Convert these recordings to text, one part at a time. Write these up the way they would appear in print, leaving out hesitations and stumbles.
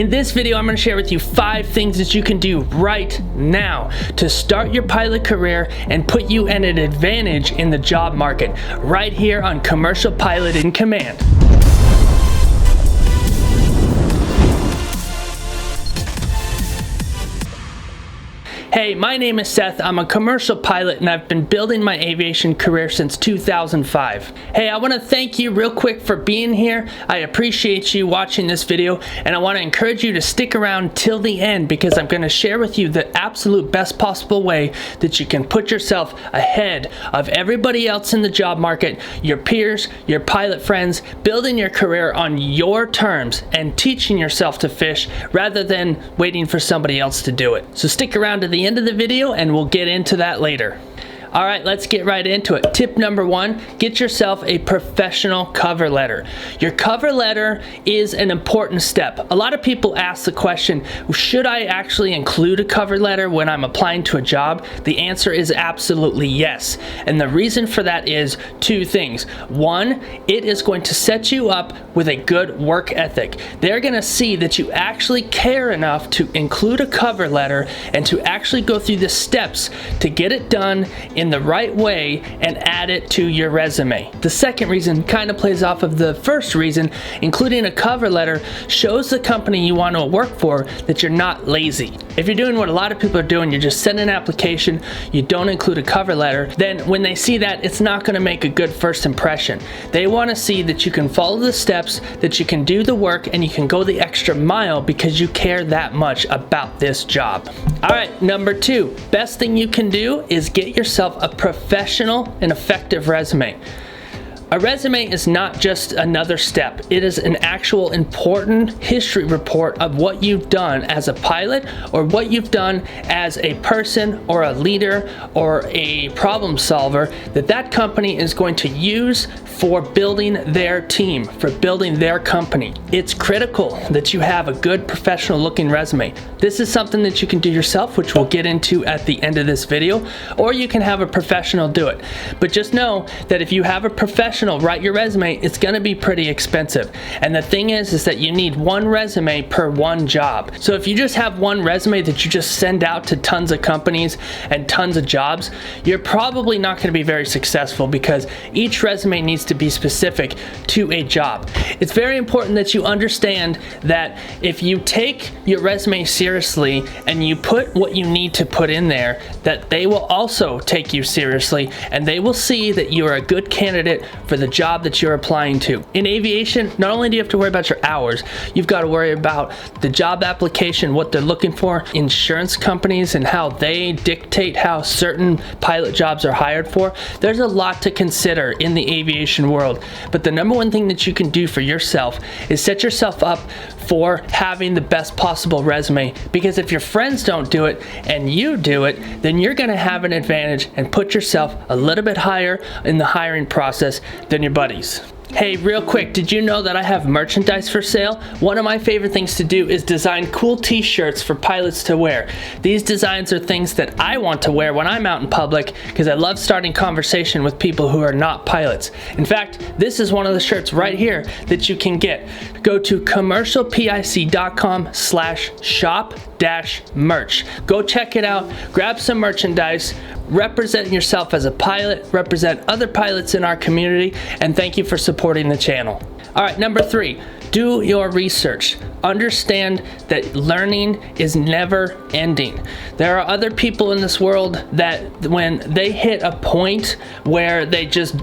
In this video, I'm going to share with you 5 things that you can do right now to start your pilot career and put you at an advantage in the job market, right here on Commercial Pilot in Command. Hey, my name is Seth. I'm a commercial pilot and I've been building my aviation career since 2005. Hey, I want to thank you real quick for being here. I appreciate you watching this video and I want to encourage you to stick around till the end because I'm going to share with you the absolute best possible way that you can put yourself ahead of everybody else in the job market, your peers, your pilot friends, building your career on your terms and teaching yourself to fish rather than waiting for somebody else to do it. So stick around to the end of the video and we'll get into that later. All right, let's get right into it. Tip number 1, get yourself a professional cover letter. Your cover letter is an important step. A lot of people ask the question, should I actually include a cover letter when I'm applying to a job? The answer is absolutely yes. And the reason for that is 2 things. 1, it is going to set you up with a good work ethic. They're going to see that you actually care enough to include a cover letter and to actually go through the steps to get it done in the right way and add it to your resume. The second reason kind of plays off of the first reason. Including a cover letter shows the company you want to work for that you're not lazy. If you're doing what a lot of people are doing, you're just sending an application, you don't include a cover letter, then when they see that, it's not going to make a good first impression. They want to see that you can follow the steps, that you can do the work, and you can go the extra mile because you care that much about this job. All right, number 2, best thing you can do is get yourself a professional and effective resume. A resume is not just another step. It is an actual important history report of what you've done as a pilot or what you've done as a person or a leader or a problem solver that company is going to use for building their team, for building their company. It's critical that you have a good professional looking resume. This is something that you can do yourself, which we'll get into at the end of this video, or you can have a professional do it. But just know that if you have a professional write your resume, it's going to be pretty expensive. And the thing is that you need 1 resume per 1 job. So if you just have 1 resume that you just send out to tons of companies and tons of jobs, you're probably not going to be very successful because each resume needs to be specific to a job. It's very important that you understand that if you take your resume seriously and you put what you need to put in there, that they will also take you seriously and they will see that you are a good candidate for the job that you're applying to. In aviation, not only do you have to worry about your hours, you've got to worry about the job application, what they're looking for, insurance companies and how they dictate how certain pilot jobs are hired for. There's a lot to consider in the aviation world, but the number 1 thing that you can do for yourself is set yourself up for having the best possible resume, because if your friends don't do it and you do it, then you're going to have an advantage and put yourself a little bit higher in the hiring process than your buddies. Hey, real quick, did you know that I have merchandise for sale? One of my favorite things to do is design cool t-shirts for pilots to wear. These designs are things that I want to wear when I'm out in public because I love starting conversation with people who are not pilots. In fact, this is one of the shirts right here that you can get. Go to commercialpic.com/shop-merch. Go check it out, grab some merchandise, represent yourself as a pilot, represent other pilots in our community, and thank you for supporting the channel. All right, number 3, do your research. Understand that learning is never ending. There are other people in this world that when they hit a point where they just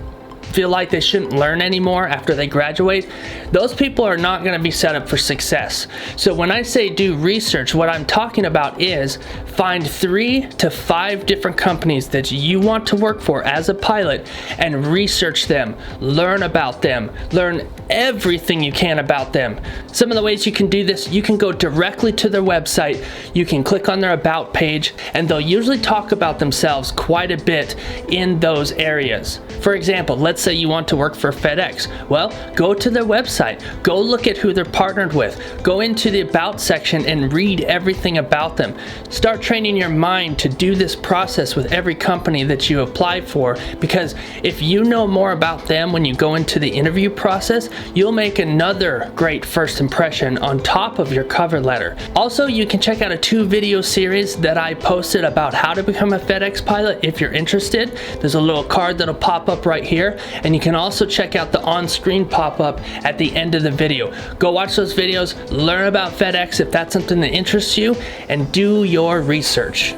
feel like they shouldn't learn anymore after they graduate, those people are not going to be set up for success. So when I say do research, what I'm talking about is find 3 to 5 different companies that you want to work for as a pilot and research them, learn about them, learn everything you can about them. Some of the ways you can do this, you can go directly to their website, you can click on their about page, and they'll usually talk about themselves quite a bit in those areas. For example, let's let's say you want to work for FedEx. Well, go to their website, go look at who they're partnered with, go into the About section and read everything about them. Start training your mind to do this process with every company that you apply for, because if you know more about them when you go into the interview process, you'll make another great first impression on top of your cover letter. Also, you can check out a 2-video series that I posted about how to become a FedEx pilot if you're interested. There's a little card that'll pop up right here, and you can also check out the on-screen pop-up at the end of the video. Go watch those videos, learn about FedEx if that's something that interests you, and do your research.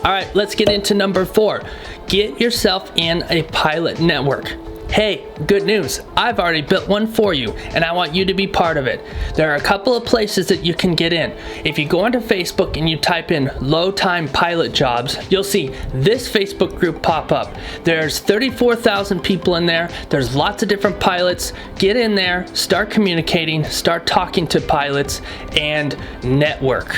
All right, let's get into number 4. Get yourself in a pilot network. Hey, good news, I've already built one for you, and I want you to be part of it. There are a couple of places that you can get in. If you go onto Facebook and you type in low-time pilot jobs, you'll see this Facebook group pop up. There's 34,000 people in there. There's lots of different pilots. Get in there, start communicating, start talking to pilots, and network.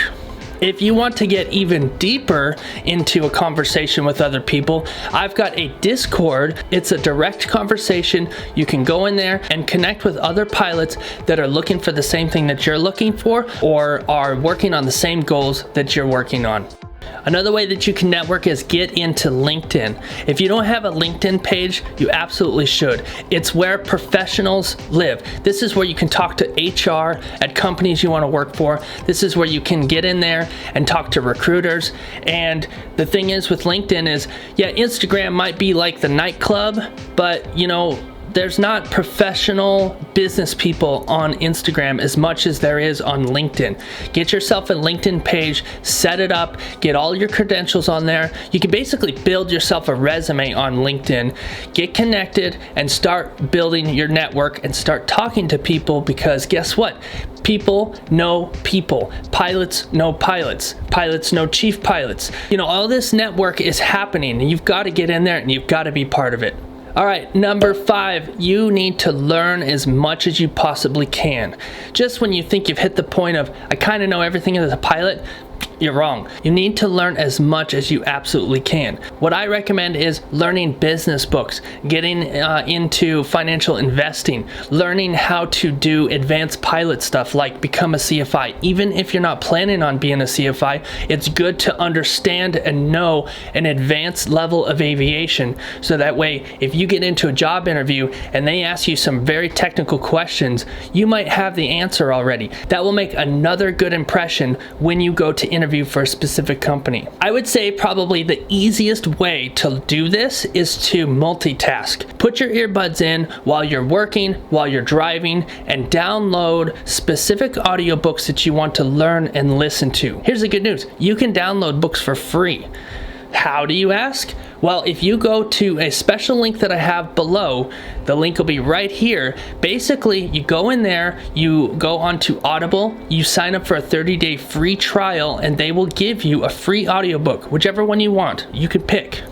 If you want to get even deeper into a conversation with other people, I've got a Discord. It's a direct conversation. You can go in there and connect with other pilots that are looking for the same thing that you're looking for, or are working on the same goals that you're working on. Another way that you can network is get into LinkedIn. If you don't have a LinkedIn page, you absolutely should. It's where professionals live. This is where you can talk to HR at companies you want to work for. This is where you can get in there and talk to recruiters. And the thing is with LinkedIn is, yeah, Instagram might be like the nightclub, but you know, there's not professional business people on Instagram as much as there is on LinkedIn. Get yourself a LinkedIn page, set it up, get all your credentials on there. You can basically build yourself a resume on LinkedIn, get connected, and start building your network and start talking to people, because guess what? People know people. Pilots know pilots. Pilots know chief pilots. You know, all this network is happening, and you've got to get in there and you've got to be part of it. All right, number 5, you need to learn as much as you possibly can. Just when you think you've hit the point of, I kind of know everything as a pilot, you're wrong. You need to learn as much as you absolutely can. What I recommend is learning business books, getting into financial investing, learning how to do advanced pilot stuff like become a CFI. Even if you're not planning on being a CFI, it's good to understand and know an advanced level of aviation, so that way if you get into a job interview and they ask you some very technical questions, you might have the answer already. That will make another good impression when you go to interview for a specific company. I would say probably the easiest way to do this is to multitask. Put your earbuds in while you're working, while you're driving, and download specific audiobooks that you want to learn and listen to. Here's the good news. You can download books for free. How do you ask? Well, if you go to a special link that I have below, the link will be right here. Basically, you go in there, you go onto Audible, you sign up for a 30-day free trial, and they will give you a free audiobook, whichever one you want. You can pick.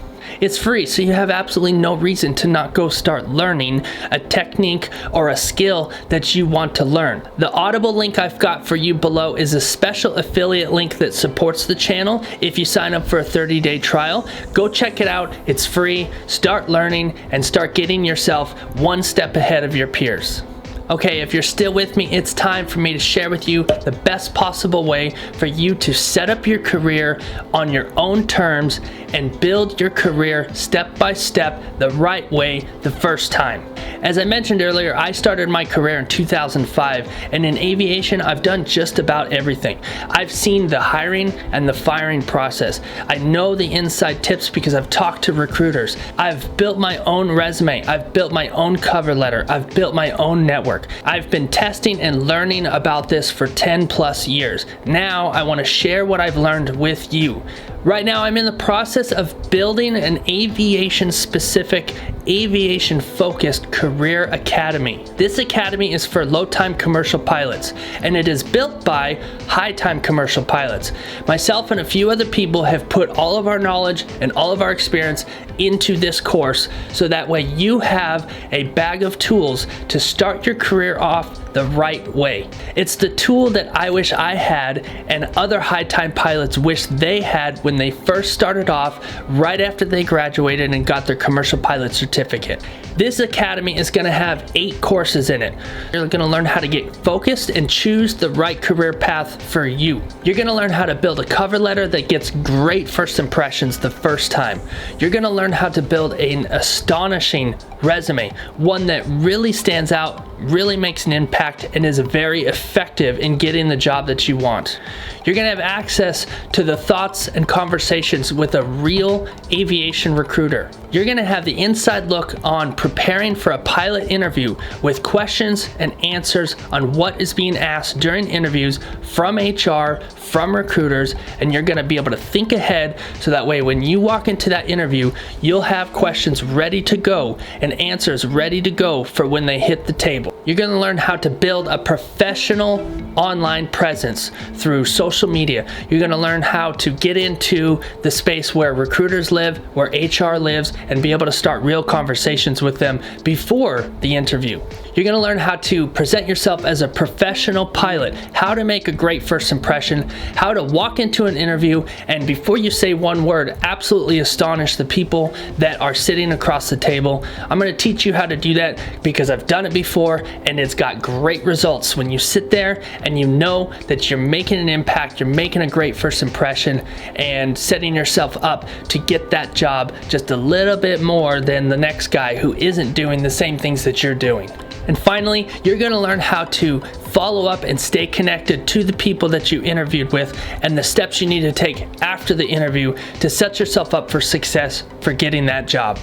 It's free, so you have absolutely no reason to not go start learning a technique or a skill that you want to learn. The Audible link I've got for you below is a special affiliate link that supports the channel. If you sign up for a 30-day trial, go check it out. It's free. Start learning and start getting yourself one step ahead of your peers. Okay, if you're still with me, it's time for me to share with you the best possible way for you to set up your career on your own terms and build your career step by step the right way the first time. As I mentioned earlier, I started my career in 2005, and in aviation, I've done just about everything. I've seen the hiring and the firing process. I know the inside tips because I've talked to recruiters. I've built my own resume. I've built my own cover letter. I've built my own network. I've been testing and learning about this for 10 plus years. Now I want to share what I've learned with you. Right now I'm in the process of building an aviation-specific, aviation-focused career academy. This academy is for low-time commercial pilots, and it is built by high-time commercial pilots. Myself and a few other people have put all of our knowledge and all of our experience into this course, so that way you have a bag of tools to start your career off the right way. It's the tool that I wish I had and other high-time pilots wish they had when they first started off right after they graduated and got their commercial pilot certificate. This academy is going to have 8 courses in it. You're going to learn how to get focused and choose the right career path for you. You're going to learn how to build a cover letter that gets great first impressions the first time. You're going to learn how to build an astonishing resume, one that really stands out, really makes an impact, and is very effective in getting the job that you want. You're going to have access to the thoughts and conversations with a real aviation recruiter. You're going to have the inside look on preparing for a pilot interview with questions and answers on what is being asked during interviews from HR, from recruiters, and you're going to be able to think ahead so that way when you walk into that interview, you'll have questions ready to go and answers ready to go for when they hit the table. You're going to learn how to build a professional online presence through social media. You're going to learn how to get into the space where recruiters live, where HR lives, and be able to start real conversations with them before the interview. You're going to learn how to present yourself as a professional pilot, how to make a great first impression, how to walk into an interview, and before you say one word, absolutely astonish the people that are sitting across the table. I'm going to teach you how to do that because I've done it before, and it's got great results when you sit there and you know that you're making an impact, you're making a great first impression, and setting yourself up to get that job just a little bit more than the next guy who isn't doing the same things that you're doing. And finally, you're going to learn how to follow up and stay connected to the people that you interviewed with and the steps you need to take after the interview to set yourself up for success for getting that job.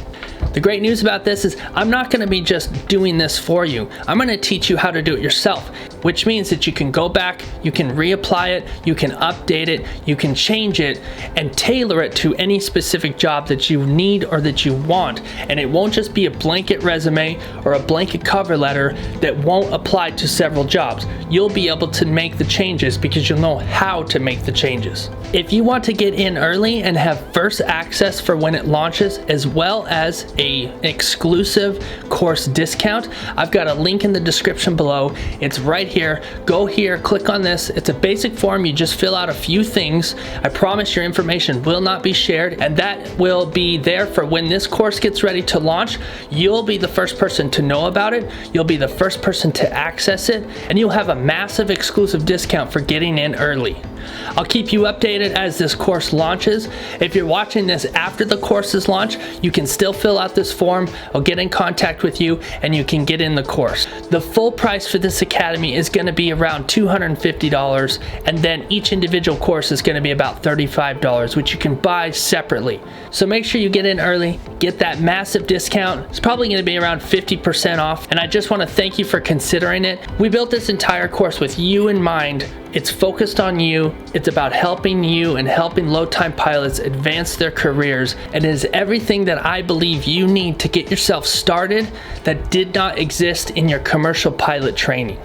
The great news about this is I'm not going to be just doing this for you. I'm going to teach you how to do it yourself, which means that you can go back, you can reapply it, you can update it, you can change it, and tailor it to any specific job that you need or that you want. And it won't just be a blanket resume or a blanket cover letter that won't apply to several jobs. You'll be able to make the changes because you'll know how to make the changes. If you want to get in early and have first access for when it launches, as well as an exclusive course discount, I've got a link in the description below. It's right here. Go here, click on this. It's a basic form. You just fill out a few things. I promise your information will not be shared, and that will be there for when this course gets ready to launch. You'll be the first person to know about it. You'll be the first person to access it, and you'll have a massive exclusive discount for getting in early. I'll keep you updated as this course launches. If you're watching this after the course is launched, you can still fill out this form. I'll get in contact with you and you can get in the course. The full price for this academy is going to be around $250, and then each individual course is going to be about $35, which you can buy separately. So make sure you get in early, get that massive discount. It's probably going to be around 50% off, and I just want to thank you for considering it. We built this entire course with you in mind. It's focused on you. It's about helping you and helping low-time pilots advance their careers, and it is everything that I believe you need to get yourself started that did not exist in your commercial pilot training.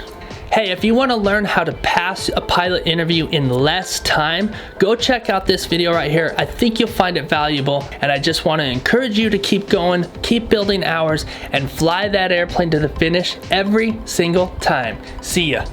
Hey, if you want to learn how to pass a pilot interview in less time, go check out this video right here. I think you'll find it valuable, and I just want to encourage you to keep going, keep building hours, and fly that airplane to the finish every single time. See ya.